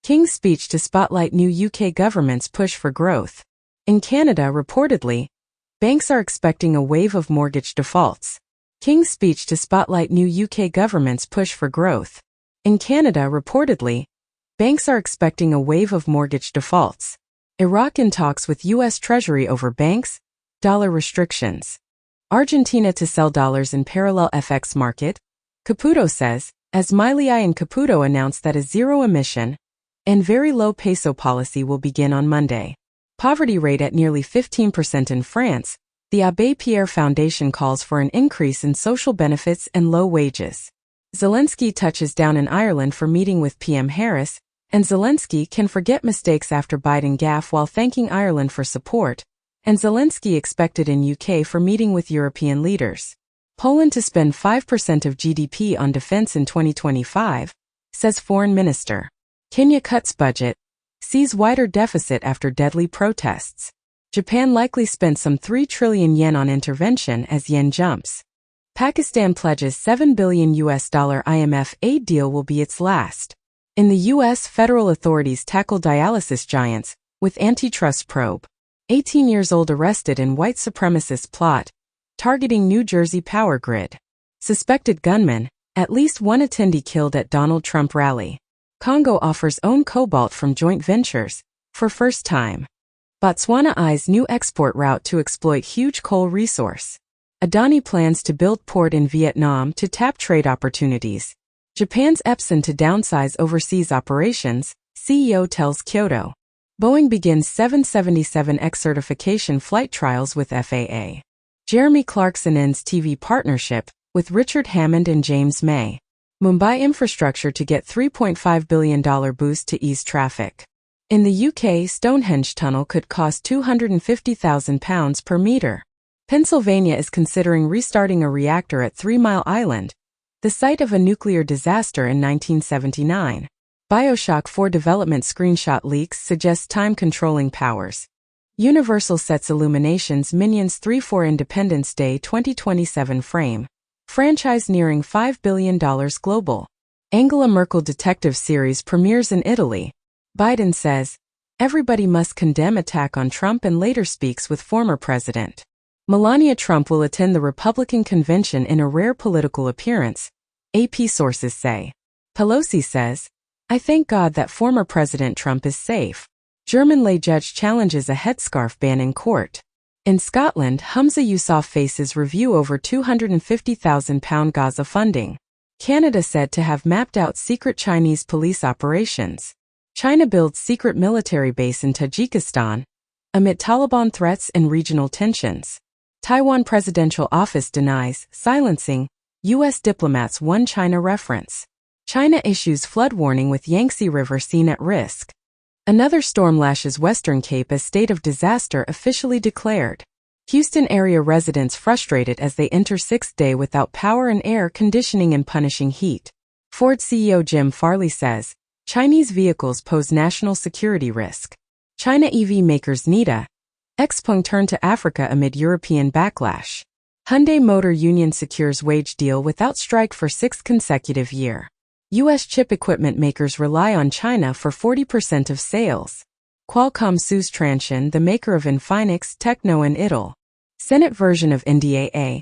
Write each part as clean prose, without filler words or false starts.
King's speech to spotlight new UK government's push for growth. In Canada, reportedly, banks are expecting a wave of mortgage defaults. King's speech to spotlight new UK government's push for growth. In Canada, reportedly, banks are expecting a wave of mortgage defaults. Iraq in talks with U.S. Treasury over banks, dollar restrictions. Argentina to sell dollars in parallel FX market, Caputo says, as Milei and Caputo announced that a zero-emission and very low peso policy will begin on Monday. Poverty rate at nearly 15% in France, the Abbé Pierre Foundation calls for an increase in social benefits and low wages. Zelensky touches down in Ireland for meeting with PM Harris, and Zelensky can forget mistakes after Biden gaffe while thanking Ireland for support, and Zelensky expected in UK for meeting with European leaders. Poland to spend 5% of GDP on defense in 2025, says Foreign Minister. Kenya cuts budget, sees wider deficit after deadly protests. Japan likely spent some 3 trillion yen on intervention as yen jumps. Pakistan pledges $7 billion IMF aid deal will be its last. In the U.S., federal authorities tackle dialysis giants with antitrust probe. 18 years old arrested in white supremacist plot, targeting New Jersey power grid. Suspected gunman, at least one attendee killed at Donald Trump rally. Congo offers own cobalt from joint ventures, for first time. Botswana eyes new export route to exploit huge coal resource. Adani plans to build port in Vietnam to tap trade opportunities. Japan's Epson to downsize overseas operations, CEO tells Kyoto. Boeing begins 777X certification flight trials with FAA. Jeremy Clarkson ends TV partnership with Richard Hammond and James May. Mumbai infrastructure to get $3.5 billion boost to ease traffic. In the UK, Stonehenge tunnel could cost £250,000 per meter. Pennsylvania is considering restarting a reactor at 3 Mile Island, the site of a nuclear disaster in 1979. BioShock 4 development screenshot leaks suggest time-controlling powers. Universal sets Illumination's Minions 3 for Independence Day 2027 frame. Franchise nearing $5 billion global. Angela Merkel detective series premieres in Italy. Biden says, everybody must condemn attack on Trump and later speaks with former president. Melania Trump will attend the Republican convention in a rare political appearance, AP sources say. Pelosi says, I thank God that former President Trump is safe. German lay judge challenges a headscarf ban in court. In Scotland, Humza Yousaf faces review over £250,000 Gaza funding. Canada said to have mapped out secret Chinese police operations. China builds secret military base in Tajikistan, amid Taliban threats and regional tensions. Taiwan presidential office denies silencing U.S. diplomats one China reference. China issues flood warning with Yangtze River seen at risk. Another storm lashes Western Cape as state of disaster officially declared. Houston area residents frustrated as they enter sixth day without power and air conditioning and punishing heat. Ford CEO Jim Farley says, Chinese vehicles pose national security risk. China EV makers NIDA, Xpeng turn to Africa amid European backlash. Hyundai Motor Union secures wage deal without strike for 6th consecutive year. U.S. chip equipment makers rely on China for 40% of sales. Qualcomm sues Transsion, the maker of Infinix, Tecno and Idle. Senate version of NDAA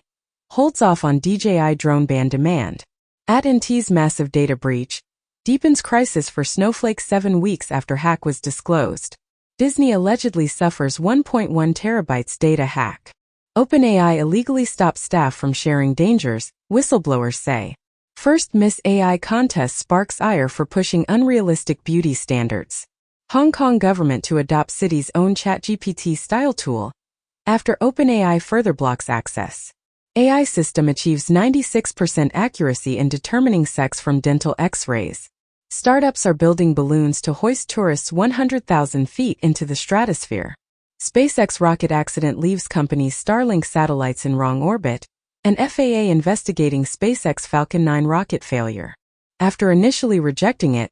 holds off on DJI drone ban demand. AT&T's massive data breach deepens crisis for Snowflake 7 weeks after hack was disclosed. Disney allegedly suffers 1.1 terabytes data hack. OpenAI illegally stops staff from sharing dangers, whistleblowers say. First Miss AI contest sparks ire for pushing unrealistic beauty standards. Hong Kong government to adopt city's own ChatGPT style tool, after OpenAI further blocks access. AI system achieves 96% accuracy in determining sex from dental X-rays. Startups are building balloons to hoist tourists 100,000 feet into the stratosphere. SpaceX rocket accident leaves company's Starlink satellites in wrong orbit, and FAA investigating SpaceX Falcon 9 rocket failure. After initially rejecting it,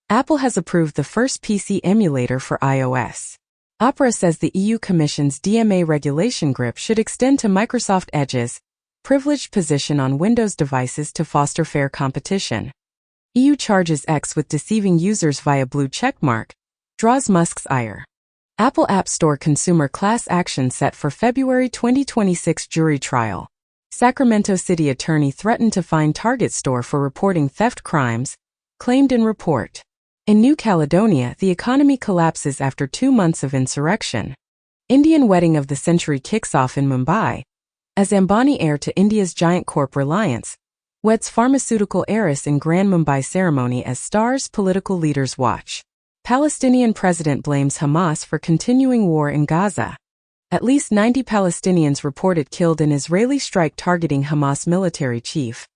Apple has approved the first PC emulator for iOS. Opera says the EU Commission's DMA regulation grip should extend to Microsoft Edge's privileged position on Windows devices to foster fair competition. EU charges X with deceiving users via blue checkmark, draws Musk's ire. Apple App Store consumer class action set for February 2026 jury trial. Sacramento City attorney threatened to fine Target store for reporting theft crimes, claimed in report. In New Caledonia, the economy collapses after 2 months of insurrection. Indian wedding of the century kicks off in Mumbai, as Ambani, heir to India's giant corp Reliance, weds pharmaceutical heiress in Grand Mumbai ceremony as stars political leaders watch. Palestinian president blames Hamas for continuing war in Gaza. At least 90 Palestinians reported killed in Israeli strike targeting Hamas military chief,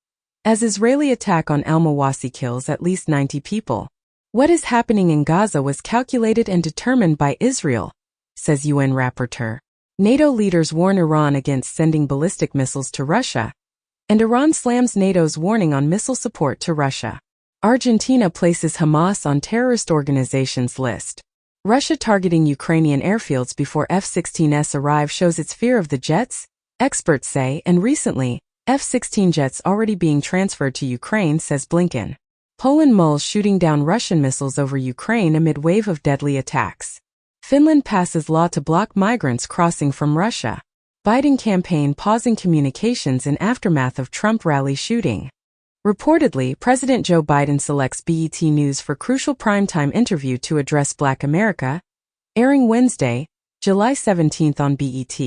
as Israeli attack on al-Mawasi kills at least 90 people. What is happening in Gaza was calculated and determined by Israel, says UN rapporteur. NATO leaders warn Iran against sending ballistic missiles to Russia, and Iran slams NATO's warning on missile support to Russia. Argentina places Hamas on terrorist organizations list. Russia targeting Ukrainian airfields before F-16s arrive shows its fear of the jets, experts say, and recently, F-16 jets already being transferred to Ukraine, says Blinken. Poland mulls shooting down Russian missiles over Ukraine amid wave of deadly attacks. Finland passes law to block migrants crossing from Russia. Biden campaign pausing communications in aftermath of Trump rally shooting. Reportedly, President Joe Biden selects BET News for crucial primetime interview to address Black America, airing Wednesday, July 17 on BET.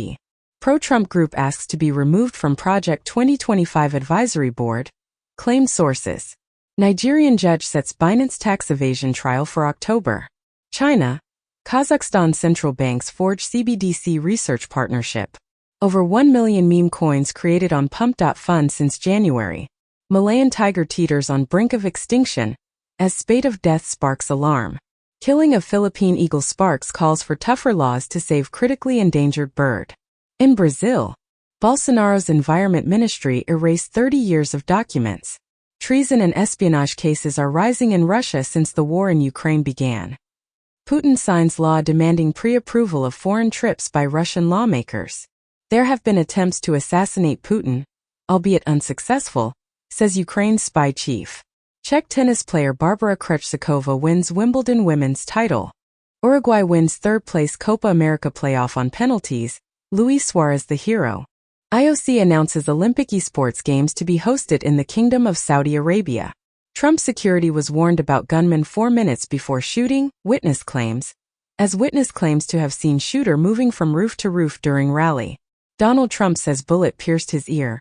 Pro-Trump group asks to be removed from Project 2025 Advisory Board, claimed sources. Nigerian judge sets Binance tax evasion trial for October. China, Kazakhstan central banks forge CBDC research partnership. Over 1 million meme coins created on Pump.fund since January. Malayan tiger teeters on brink of extinction, as spate of death sparks alarm. Killing of Philippine eagle sparks calls for tougher laws to save critically endangered bird. In Brazil, Bolsonaro's environment ministry erased 30 years of documents. Treason and espionage cases are rising in Russia since the war in Ukraine began. Putin signs law demanding pre-approval of foreign trips by Russian lawmakers. There have been attempts to assassinate Putin, albeit unsuccessful, says Ukraine's spy chief. Czech tennis player Barbara Krejcikova wins Wimbledon women's title. Uruguay wins third-place Copa America playoff on penalties, Luis Suarez the hero. IOC announces Olympic esports games to be hosted in the Kingdom of Saudi Arabia. Trump security was warned about gunman 4 minutes before shooting, witness claims, as witness claims to have seen shooter moving from roof to roof during rally. Donald Trump says bullet pierced his ear.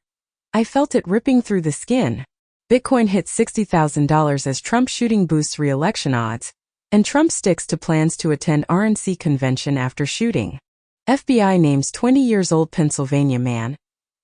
I felt it ripping through the skin. Bitcoin hits $60,000 as Trump shooting boosts re-election odds, and Trump sticks to plans to attend RNC convention after shooting. FBI names 20-year-old Pennsylvania man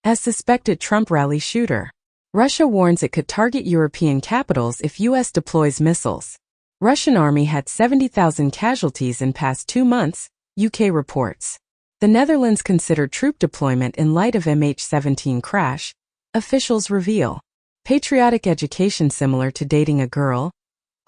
as suspected Trump rally shooter. Russia warns it could target European capitals if U.S. deploys missiles. Russian army had 70,000 casualties in past 2 months, UK reports. The Netherlands considered troop deployment in light of MH17 crash, officials reveal. Patriotic education similar to dating a girl,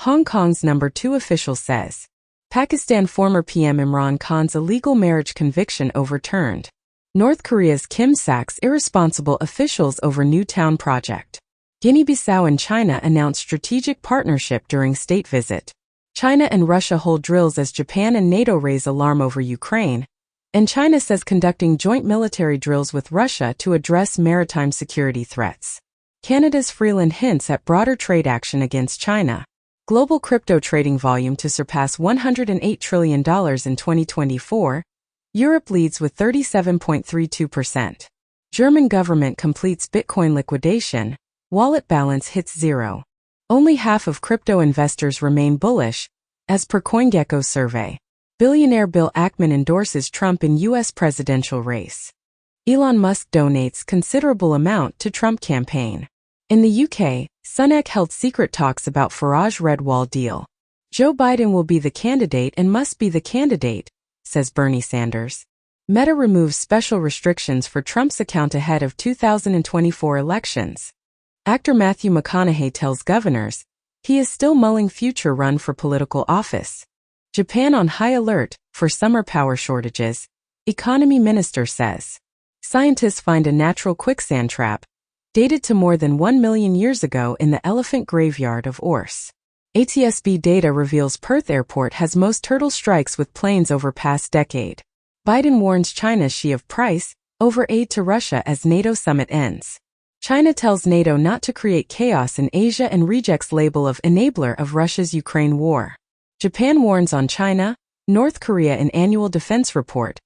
Hong Kong's number 2 official says. Pakistan former PM Imran Khan's illegal marriage conviction overturned. North Korea's Kim sacks irresponsible officials over new town project. Guinea-Bissau and China announce strategic partnership during state visit. China and Russia hold drills as Japan and NATO raise alarm over Ukraine, and China says conducting joint military drills with Russia to address maritime security threats. Canada's Freeland hints at broader trade action against China. Global crypto trading volume to surpass $108 trillion in 2024. Europe leads with 37.32%. German government completes Bitcoin liquidation. Wallet balance hits zero. Only half of crypto investors remain bullish, as per CoinGecko survey. Billionaire Bill Ackman endorses Trump in U.S. presidential race. Elon Musk donates considerable amount to Trump campaign. In the UK, Sunak held secret talks about Farage Red Wall deal. Joe Biden will be the candidate and must be the candidate, says Bernie Sanders. Meta removes special restrictions for Trump's account ahead of 2024 elections. Actor Matthew McConaughey tells governors he is still mulling future run for political office. Japan on high alert for summer power shortages, economy minister says. Scientists find a natural quicksand trap dated to more than 1 million years ago in the elephant graveyard of Ors. ATSB data reveals Perth Airport has most turtle strikes with planes over past decade. Biden warns China's Xi of price over aid to Russia as NATO summit ends. China tells NATO not to create chaos in Asia and rejects label of enabler of Russia's Ukraine war. Japan warns on China, North Korea in annual defense report,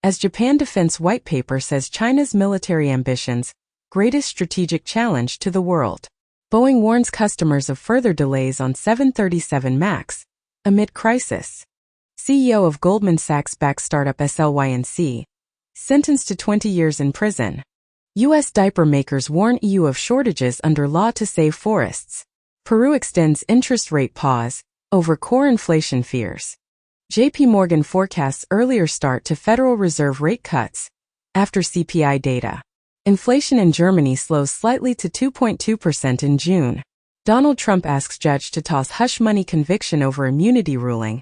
as Japan Defense White Paper says China's military ambitions, greatest strategic challenge to the world. Boeing warns customers of further delays on 737 MAX, amid crisis. CEO of Goldman Sachs-backed startup SLYNC, sentenced to 20 years in prison. U.S. diaper makers warn EU of shortages under law to save forests. Peru extends interest rate pause over core inflation fears. JP Morgan forecasts earlier start to Federal Reserve rate cuts after CPI data. Inflation in Germany slows slightly to 2.2% in June. Donald Trump asks judge to toss hush money conviction over immunity ruling.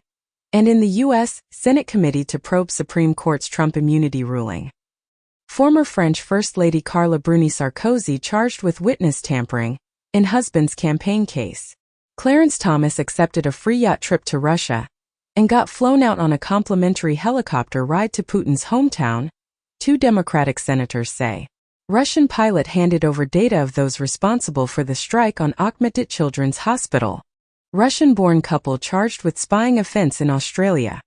And in the U.S., Senate committee to probe Supreme Court's Trump immunity ruling. Former French First Lady Carla Bruni Sarkozy charged with witness tampering in husband's campaign case. Clarence Thomas accepted a free yacht trip to Russia and got flown out on a complimentary helicopter ride to Putin's hometown, two Democratic senators say. Russian pilot handed over data of those responsible for the strike on Akhmetit Children's Hospital. Russian-born couple charged with spying offense in Australia.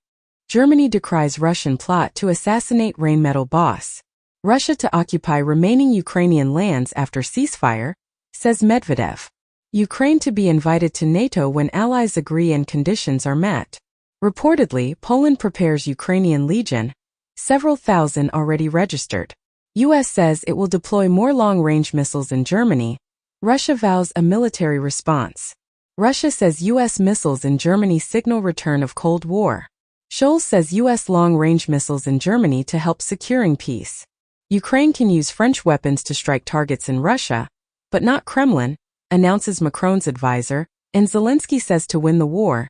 Germany decries Russian plot to assassinate Rheinmetall boss. Russia to occupy remaining Ukrainian lands after ceasefire, says Medvedev. Ukraine to be invited to NATO when allies agree and conditions are met. Reportedly, Poland prepares Ukrainian Legion, several thousand already registered. U.S. says it will deploy more long-range missiles in Germany. Russia vows a military response. Russia says U.S. missiles in Germany signal return of Cold War. Scholz says U.S. long-range missiles in Germany to help securing peace. Ukraine can use French weapons to strike targets in Russia, but not Kremlin, announces Macron's advisor, and Zelensky says to win the war,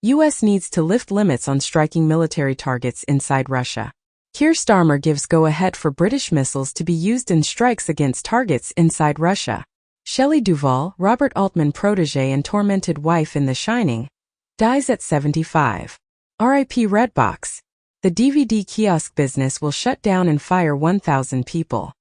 U.S. needs to lift limits on striking military targets inside Russia. Keir Starmer gives go-ahead for British missiles to be used in strikes against targets inside Russia. Shelley Duvall, Robert Altman protege and tormented wife in The Shining, dies at 75. R.I.P. Redbox. The DVD kiosk business will shut down and fire 1,000 people.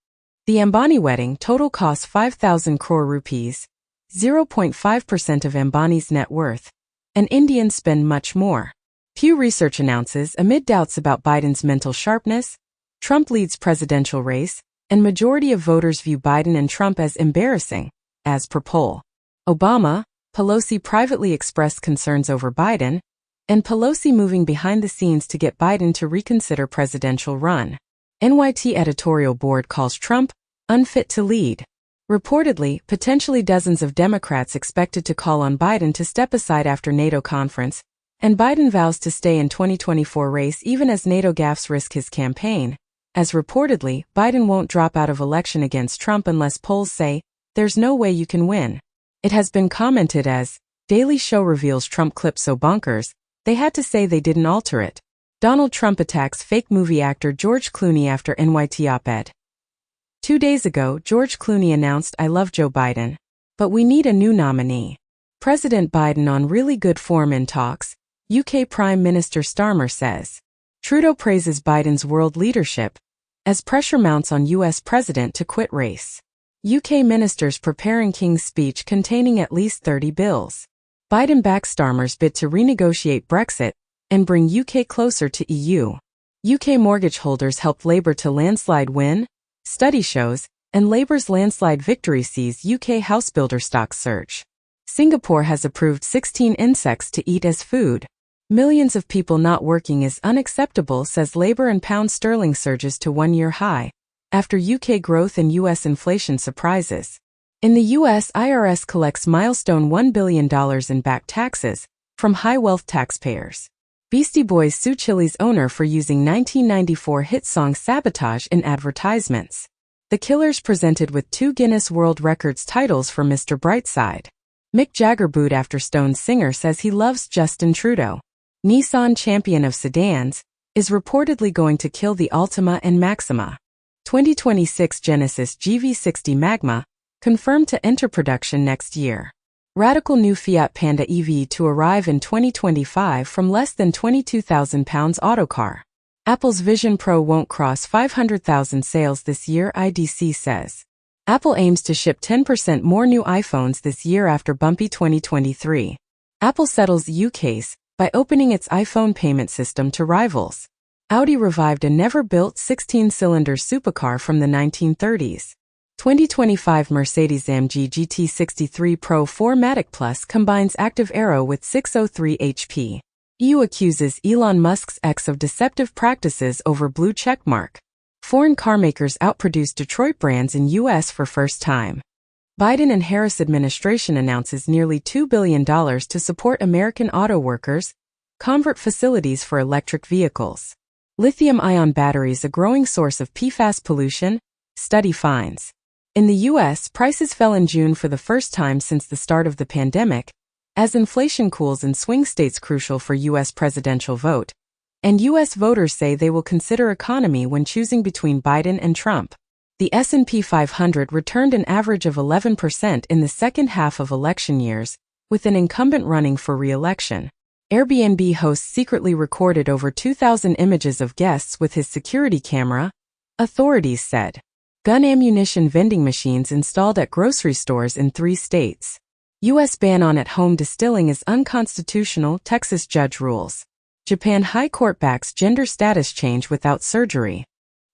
The Ambani wedding total cost 5,000 crore rupees, 0.5% of Ambani's net worth, and Indians spend much more. Pew Research announces amid doubts about Biden's mental sharpness, Trump leads presidential race, and majority of voters view Biden and Trump as embarrassing, as per poll. Obama, Pelosi privately expressed concerns over Biden, and Pelosi moving behind the scenes to get Biden to reconsider presidential run. NYT editorial board calls Trump unfit to lead. Reportedly, potentially dozens of Democrats expected to call on Biden to step aside after NATO conference, and Biden vows to stay in 2024 race even as NATO gaffes risk his campaign. As reportedly, Biden won't drop out of election against Trump unless polls say, there's no way you can win. It has been commented as, Daily Show reveals Trump clip so bonkers, they had to say they didn't alter it. Donald Trump attacks fake movie actor George Clooney after NYT op-ed. 2 days ago, George Clooney announced I love Joe Biden, but we need a new nominee. President Biden on really good form in talks, UK Prime Minister Starmer says. Trudeau praises Biden's world leadership as pressure mounts on US president to quit race. UK ministers preparing King's speech containing at least 30 bills. Biden backs Starmer's bid to renegotiate Brexit and bring UK closer to EU. UK mortgage holders helped Labour to landslide win, study shows, and Labour's landslide victory sees UK housebuilder stocks surge. Singapore has approved 16 insects to eat as food. Millions of people not working is unacceptable, says Labour, and pound sterling surges to one-year high after UK growth and US inflation surprises. In the US, IRS collects milestone $1 billion in back taxes from high-wealth taxpayers. Beastie Boys sue Chili's owner for using 1994 hit song Sabotage in advertisements. The Killers presented with 2 Guinness World Records titles for Mr. Brightside. Mick Jagger booed after Stone's singer says he loves Justin Trudeau. Nissan, champion of sedans, is reportedly going to kill the Altima and Maxima. 2026 Genesis GV60 Magma confirmed to enter production next year. Radical new Fiat Panda EV to arrive in 2025 from less than £22,000 autocar. Apple's Vision Pro won't cross 500,000 sales this year, IDC says. Apple aims to ship 10% more new iPhones this year after bumpy 2023. Apple settles EU case by opening its iPhone payment system to rivals. Audi revived a never-built 16-cylinder supercar from the 1930s. 2025 Mercedes-AMG GT63 Pro 4MATIC Plus combines active aero with 603 HP. EU accuses Elon Musk's X of deceptive practices over blue checkmark. Foreign carmakers outproduce Detroit brands in U.S. for first time. Biden and Harris administration announces nearly $2 billion to support American auto workers, convert facilities for electric vehicles. Lithium-ion batteries a growing source of PFAS pollution, study finds. In the U.S., prices fell in June for the first time since the start of the pandemic, as inflation cools in swing states crucial for U.S. presidential vote, and U.S. voters say they will consider economy when choosing between Biden and Trump. The S&P 500 returned an average of 11% in the second half of election years, with an incumbent running for re-election. Airbnb host secretly recorded over 2,000 images of guests with his security camera, authorities said. Gun ammunition vending machines installed at grocery stores in 3 states. U.S. ban on at-home distilling is unconstitutional, Texas judge rules. Japan High Court backs gender status change without surgery.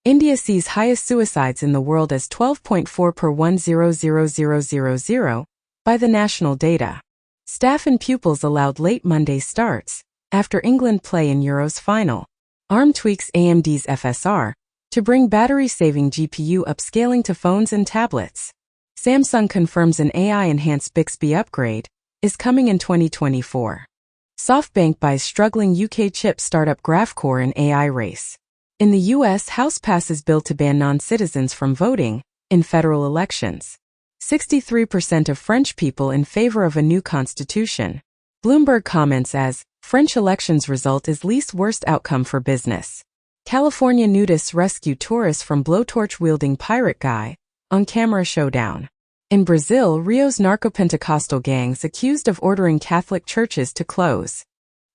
India sees highest suicides in the world as 12.4 per 100,000 by the national data. Staff and pupils allowed late Monday starts, after England play in Euros final. ARM tweaks AMD's FSR to bring battery-saving GPU upscaling to phones and tablets. Samsung confirms an AI-enhanced Bixby upgrade is coming in 2024. SoftBank buys struggling UK chip startup Graphcore in AI race. In the U.S., House passes bill to ban non-citizens from voting in federal elections. 63% of French people in favor of a new constitution. Bloomberg comments as, French elections result is least worst outcome for business. California nudists rescue tourists from blowtorch-wielding pirate guy, on-camera showdown. In Brazil, Rio's narco-Pentecostal gangs accused of ordering Catholic churches to close.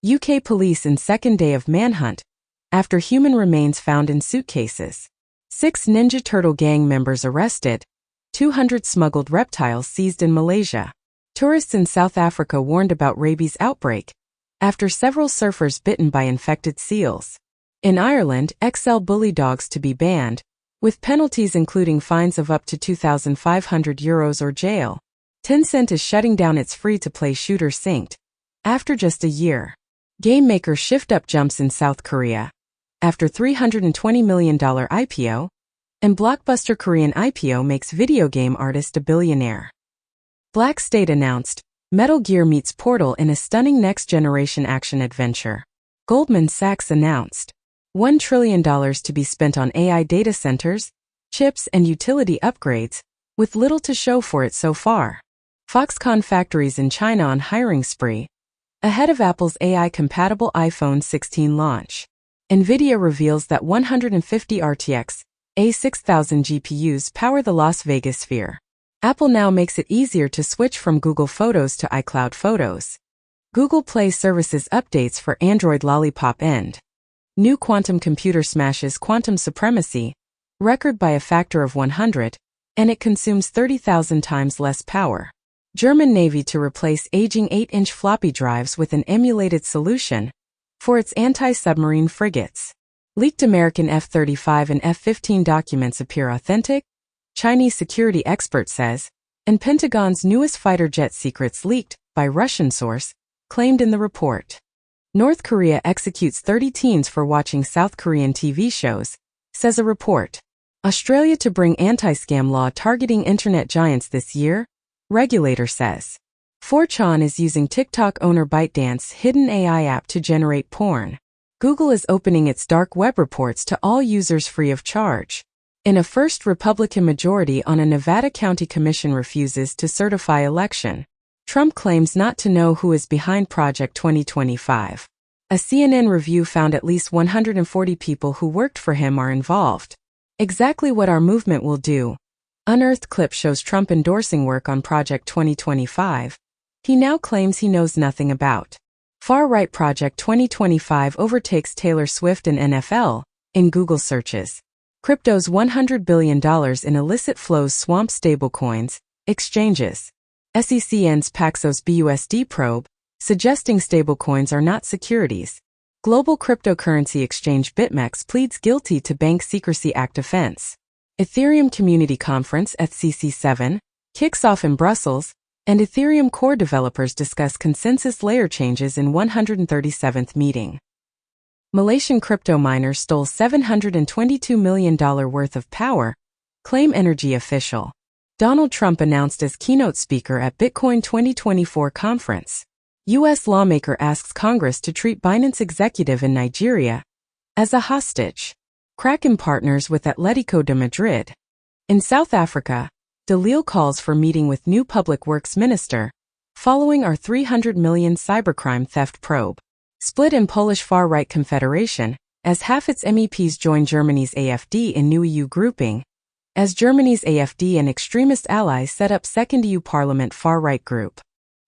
UK police in second day of manhunt, after human remains found in suitcases. 6 Ninja Turtle gang members arrested, 200 smuggled reptiles seized in Malaysia. Tourists in South Africa warned about rabies outbreak, after several surfers bitten by infected seals. In Ireland, XL bully dogs to be banned, with penalties including fines of up to €2,500 or jail. Tencent is shutting down its free-to-play shooter Synced, after just a year. Game maker ShiftUp jumps in South Korea, after $320 million IPO, and blockbuster Korean IPO makes video game artist a billionaire. Black State announced, Metal Gear meets Portal in a stunning next-generation action-adventure. Goldman Sachs announced, $1 trillion to be spent on AI data centers, chips and utility upgrades, with little to show for it so far. Foxconn factories in China on hiring spree, ahead of Apple's AI-compatible iPhone 16 launch. NVIDIA reveals that 150 RTX A6000 GPUs power the Las Vegas Sphere. Apple now makes it easier to switch from Google Photos to iCloud Photos. Google Play Services updates for Android Lollipop end. New quantum computer smashes quantum supremacy, record by a factor of 100, and it consumes 30,000 times less power. German Navy to replace aging 8-inch floppy drives with an emulated solution for its anti-submarine frigates. Leaked American F-35 and F-15 documents appear authentic, Chinese security expert says, and Pentagon's newest fighter jet secrets leaked by Russian source, claimed in the report. North Korea executes 30 teens for watching South Korean TV shows, says a report. Australia to bring anti-scam law targeting internet giants this year, regulator says. 4chan is using TikTok owner ByteDance hidden AI app to generate porn. Google is opening its dark web reports to all users free of charge. In a first Republican majority on a Nevada county commission refuses to certify election. Trump claims not to know who is behind Project 2025. A CNN review found at least 140 people who worked for him are involved. Exactly what our movement will do, Unearthed clip shows Trump endorsing work on Project 2025. He now claims he knows nothing about. Far-right Project 2025 overtakes Taylor Swift and NFL in Google searches. Crypto's $100 billion in illicit flows swamp stablecoins, exchanges. SEC ends Paxos BUSD probe, suggesting stablecoins are not securities. Global cryptocurrency exchange BitMEX pleads guilty to Bank Secrecy Act offense. Ethereum Community Conference (ETHCC7) kicks off in Brussels, and Ethereum core developers discuss consensus layer changes in 137th meeting. Malaysian crypto miners stole $722 million worth of power, claim energy official. Donald Trump announced as keynote speaker at Bitcoin 2024 conference. U.S. lawmaker asks Congress to treat Binance executive in Nigeria as a hostage. Kraken partners with Atletico de Madrid. In South Africa, Dalil calls for meeting with new public works minister, following our 300 million cybercrime theft probe. Split in Polish far-right confederation, as half its MEPs join Germany's AfD in new EU grouping, as Germany's AfD and extremist allies set up second EU Parliament far-right group.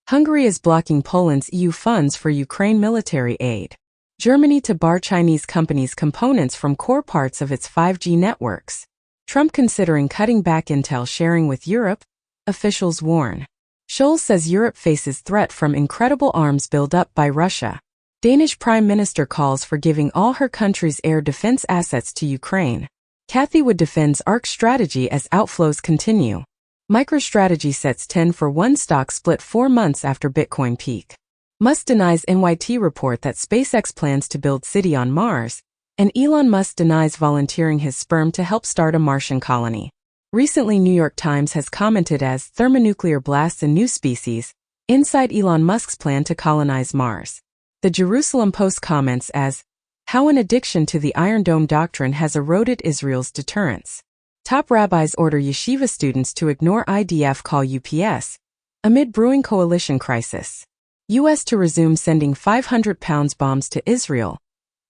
Hungary is blocking Poland's EU funds for Ukraine military aid. Germany to bar Chinese companies' components from core parts of its 5G networks. Trump considering cutting back intel sharing with Europe, officials warn. Scholz says Europe faces threat from incredible arms buildup by Russia. Danish Prime Minister calls for giving all her country's air defense assets to Ukraine. Cathy Wood defends ARC strategy as outflows continue. MicroStrategy sets 10 for 1 stock split 4 months after Bitcoin peak. Musk denies NYT report that SpaceX plans to build city on Mars, and Elon Musk denies volunteering his sperm to help start a Martian colony. Recently, New York Times has commented as thermonuclear blasts and new species inside Elon Musk's plan to colonize Mars. The Jerusalem Post comments as how an addiction to the Iron Dome doctrine has eroded Israel's deterrence. Top rabbis order yeshiva students to ignore IDF call UPS amid brewing coalition crisis. U.S. to resume sending 500-pounds bombs to Israel,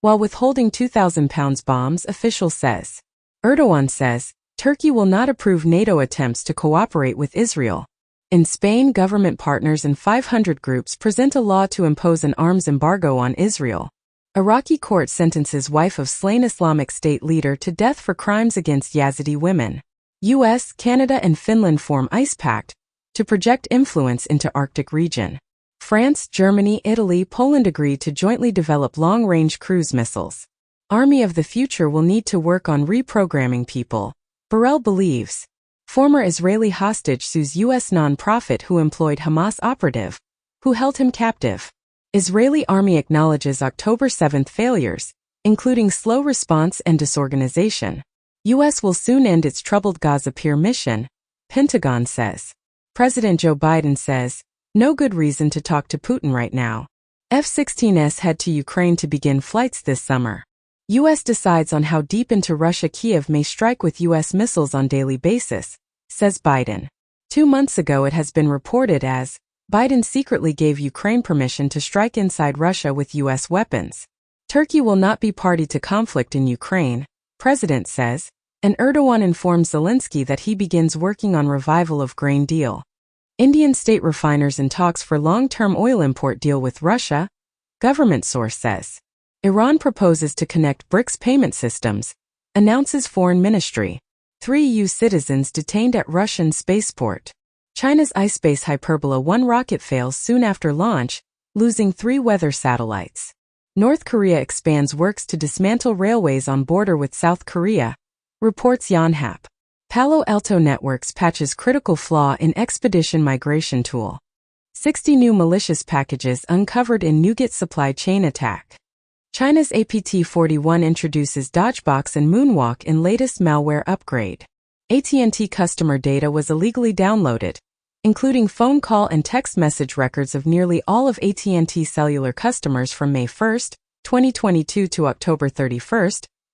while withholding 2,000-pounds bombs, official says. Erdogan says, Turkey will not approve NATO attempts to cooperate with Israel. In Spain, government partners and 500 groups present a law to impose an arms embargo on Israel. Iraqi court sentences wife of slain Islamic State leader to death for crimes against Yazidi women. U.S., Canada and Finland form ice pact to project influence into Arctic region. France, Germany, Italy, Poland agreed to jointly develop long-range cruise missiles. Army of the future will need to work on reprogramming people, Borrell believes. Former Israeli hostage sues U.S. nonprofit who employed Hamas operative, who held him captive. Israeli army acknowledges October 7th failures, including slow response and disorganization. U.S. will soon end its troubled Gaza Pier mission, Pentagon says. President Joe Biden says, no good reason to talk to Putin right now. F-16s head to Ukraine to begin flights this summer. U.S. decides on how deep into Russia Kyiv may strike with U.S. missiles on daily basis, says Biden. 2 months ago it has been reported as Biden secretly gave Ukraine permission to strike inside Russia with U.S. weapons. Turkey will not be party to conflict in Ukraine, President says, and Erdogan informs Zelensky that he begins working on revival of grain deal. Indian state refiners in talks for long-term oil import deal with Russia, government source says. Iran proposes to connect BRICS payment systems, announces foreign ministry. 3 EU citizens detained at Russian spaceport. China's iSpace Hyperbola 1 rocket fails soon after launch, losing 3 weather satellites. North Korea expands works to dismantle railways on border with South Korea, reports Yonhap. Palo Alto Networks patches critical flaw in expedition migration tool. 60 new malicious packages uncovered in NuGet supply chain attack. China's APT-41 introduces Dodgebox and Moonwalk in latest malware upgrade. AT&T customer data was illegally downloaded, including phone call and text message records of nearly all of AT&T cellular customers from May 1, 2022 to October 31,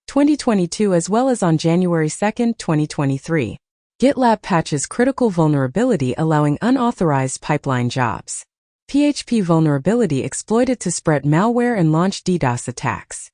2022 as well as on January 2, 2023. GitLab patches critical vulnerability allowing unauthorized pipeline jobs. PHP vulnerability exploited to spread malware and launch DDoS attacks.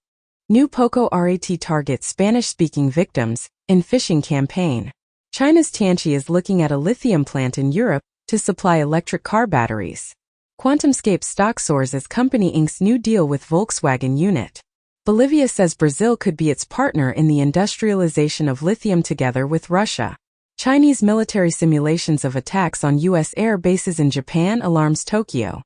New POCO RAT targets Spanish-speaking victims in phishing campaign. China's Tianqi is looking at a lithium plant in Europe to supply electric car batteries. QuantumScape stock soars as company inks new deal with Volkswagen unit. Bolivia says Brazil could be its partner in the industrialization of lithium together with Russia. Chinese military simulations of attacks on U.S. air bases in Japan alarms Tokyo.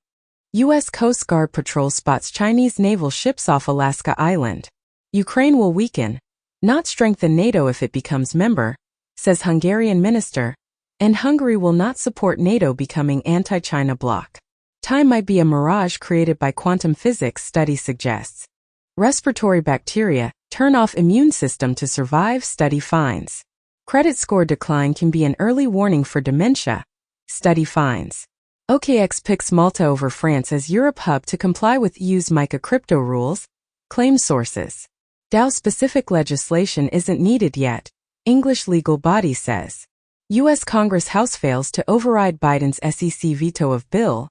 U.S. Coast Guard patrol spots Chinese naval ships off Alaska Island. Ukraine will weaken, not strengthen NATO if it becomes member, says Hungarian minister, and Hungary will not support NATO becoming anti-China bloc. Time might be a mirage created by quantum physics, study suggests. Respiratory bacteria turn off immune system to survive, study finds. Credit score decline can be an early warning for dementia, study finds. OKX picks Malta over France as Europe hub to comply with EU's MiCA crypto rules, claim sources. DAO-specific legislation isn't needed yet, English legal body says. U.S. Congress House fails to override Biden's SEC veto of bill,